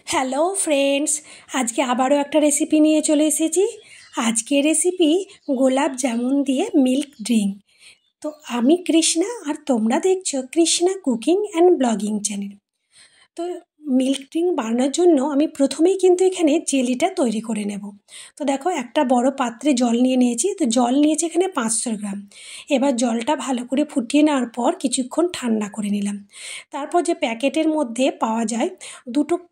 Hello friends, আজকে আবারও একটা রেসিপি নিয়ে চলে এসেছি। আজকের রেসিপি গোলাপ জামুন দিয়ে মিল্ক ড্রিঙ্ক। তো আমি কৃষ্ণা আর তোমরা দেখছো Krishna cooking and blogging channel. তো মিল্ক ড্রিঙ্ক বানানোর জন্য আমি প্রথমেই কিন্তু এখানে জেলিটা তৈরি করে নেব। তো দেখো, একটা বড় পাত্রে জল নিয়ে নিয়েছি। তো জল নিয়েছি এখানে 500 গ্রাম। এবার জলটা ভালো করে ফুটিয়ে নেওয়ার পর কিছুক্ষণ ঠান্ডা করে নিলাম। তারপর যে প্যাকেটের মধ্যে পাওয়া যায়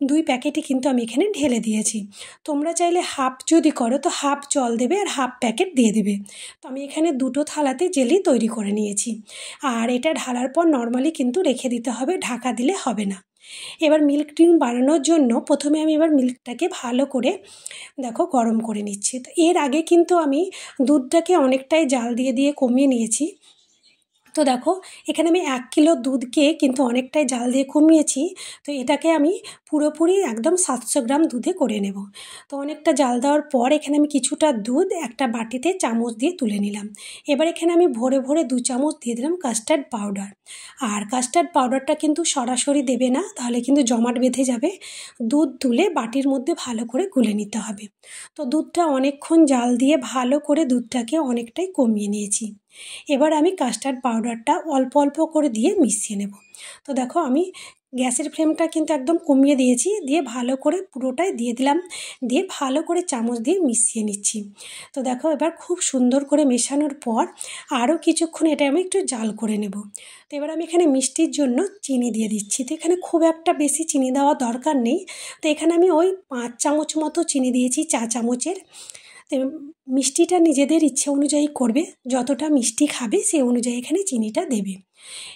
দুই প্যাকেটই কিন্তু আমি এখানে ঢেলে দিয়েছি। তোমরা চাইলে হাফ যদি করো তো হাফ জল দেবে আর হাফ প্যাকেট দিয়ে দেবে। তো আমি এখানে দুটো থালাতে জেলি তৈরি করে নিয়েছি। আর এটা ঢালার পর নর্মালি কিন্তু রেখে দিতে হবে, ঢাকা দিলে হবে না। এবার মিল্ক ড্রিঙ্ক বানানোর জন্য প্রথমে আমি এবার মিল্কটাকে ভালো করে দেখো গরম করে নিচ্ছি। তো এর আগে কিন্তু আমি দুধটাকে অনেকটাই জাল দিয়ে দিয়ে কমিয়ে নিয়েছি। তো দেখো, এখানে আমি 1 কিলো দুধকে কিন্তু অনেকটাই জাল দিয়ে কমিয়েছি। তো এটাকে আমি পুরোপুরি একদম 700 গ্রাম দুধে করে নেব। তো অনেকটা জাল দেওয়ার পর এখানে আমি কিছুটা দুধ একটা বাটিতে চামচ দিয়ে তুলে নিলাম। এবার এখানে আমি ভরে ভরে 2 চামচ দিয়ে দিলাম কাস্টার্ড পাউডার। আর কাস্টার্ড পাউডারটা কিন্তু সরাসরি দেবে না, তাহলে কিন্তু জমাট বেঁধে যাবে। দুধ তুলে বাটির মধ্যে ভালো করে গুলে নিতে হবে। তো দুধটা অনেকক্ষণ জাল দিয়ে ভালো করে দুধটাকে অনেকটাই কমিয়ে নিয়েছি। এবার আমি কাস্টার্ড পাউডারটা অল্প অল্প করে দিয়ে মিশিয়ে নেব। তো দেখো, আমি গ্যাসের ফ্লেমটা কিন্তু একদম কমিয়ে দিয়েছি, দিয়ে ভালো করে পুরোটাই দিয়ে দিলাম, দিয়ে ভালো করে চামচ দিয়ে মিশিয়ে নিচ্ছি। তো দেখো, এবার খুব সুন্দর করে মেশানোর পর আরও কিছুক্ষণ এটা আমি একটু জাল করে নেব। তো এবার আমি এখানে মিষ্টির জন্য চিনি দিয়ে দিচ্ছি। তো এখানে খুব একটা বেশি চিনি দেওয়া দরকার নেই। তো এখানে আমি ওই 5 চামচ মতো চিনি দিয়েছি, চা চামচের। তো মিষ্টিটা নিজেদের ইচ্ছে অনুযায়ী করবে, যতটা মিষ্টি খাবে সেই অনুযায়ী এখানে চিনিটা দেবে।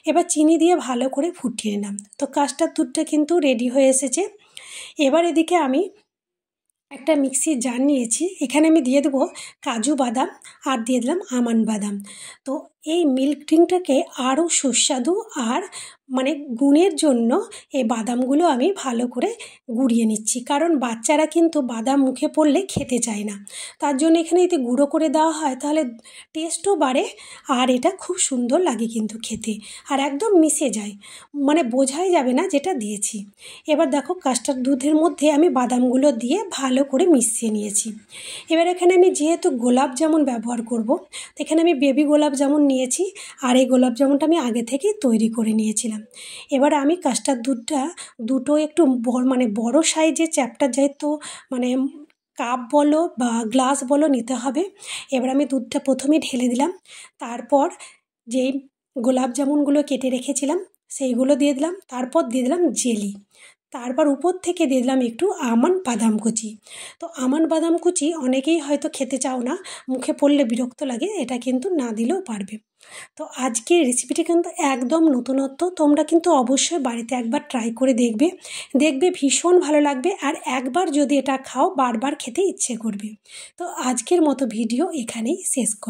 এবার চিনি দিয়ে ভালো করে ফুটিয়ে নিলাম। তো কাস্টার্ড দুধটা কিন্তু রেডি হয়ে এসেছে। এবার এদিকে আমি একটা মিক্সির জার নিয়েছি, এখানে আমি দিয়ে দেবো কাজু বাদাম আর দিয়ে দিলাম আমন্ড বাদাম। তো এই মিল্ক ড্রিঙ্কটাকে আরও সুস্বাদু আর গুণের জন্য এই বাদামগুলো আমি ভালো করে গুঁড়িয়ে নিচ্ছি, কারণ বাচ্চারা কিন্তু বাদাম মুখে পড়লে খেতে চায় না। তার জন্য এখানে যদি গুঁড়ো করে দেওয়া হয় তাহলে টেস্টও বাড়ে, আর এটা খুব সুন্দর লাগে কিন্তু খেতে, আর একদম মিশে যায়, বোঝাই যাবে না যেটা দিয়েছি। এবার দেখো, কাস্টার্ড দুধের মধ্যে আমি বাদামগুলো দিয়ে ভালো করে মিশিয়ে নিয়েছি। এবার এখানে আমি যেহেতু গোলাপ জামুন ব্যবহার করব, তো এখানে আমি বেবি গোলাপ জামুন নিয়েছি, আর এই গোলাপ জামুনটা আমি আগে থেকেই তৈরি করে নিয়েছিলাম। এবার আমি কাস্টার্ড দুধটা দুটো একটু বড় সাইজের চ্যাপ্টার, যেহেতু কাপ বলো বা গ্লাস বলো নিতে হবে। এবার আমি দুধটা প্রথমে ঢেলে দিলাম, তারপর যেই গোলাপ জামুনগুলো কেটে রেখেছিলাম সেইগুলো দিয়ে দিলাম, তারপর দিয়ে দিলাম জেলি, তারপর উপর থেকে দিয়ে দিলাম একটু আমন্ড বাদাম কুচি। তো আমন্ড বাদাম কুচি অনেকেই হয়তো খেতে চাও না, মুখে পড়লে বিরক্ত লাগে, এটা কিন্তু না দিলেও পারবে। তো আজকের রেসিপিটি কিন্তু একদম নতুনত্ব, তোমরা কিন্তু অবশ্যই বাড়িতে একবার ট্রাই করে দেখবে ভীষণ ভালো লাগবে, আর একবার যদি এটা খাও বারবার খেতে ইচ্ছে করবে। তো আজকের মতো ভিডিও এখানেই শেষ করি।